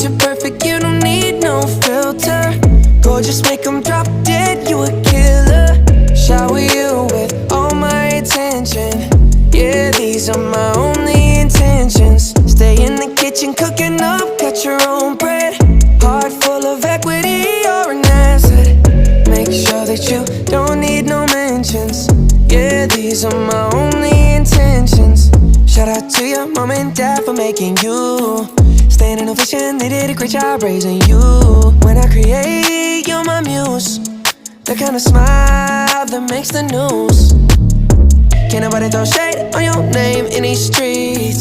picture perfect, you don't need no filter. Gorgeous, make them drop dead, you a killer. Shower you with all my attention. Yeah, these are my only intentions. Stay in the kitchen cooking up, got your own bread. Heart full of equity, you're an asset. Make sure that you don't need no mentions. Yeah, these are my only intentions. Shout out to your mom and dad for making you. Standing ovation, they did a great job raising you. When I create, you're my muse. The kind of smile that makes the news. Can't nobody throw shade on your name in these streets.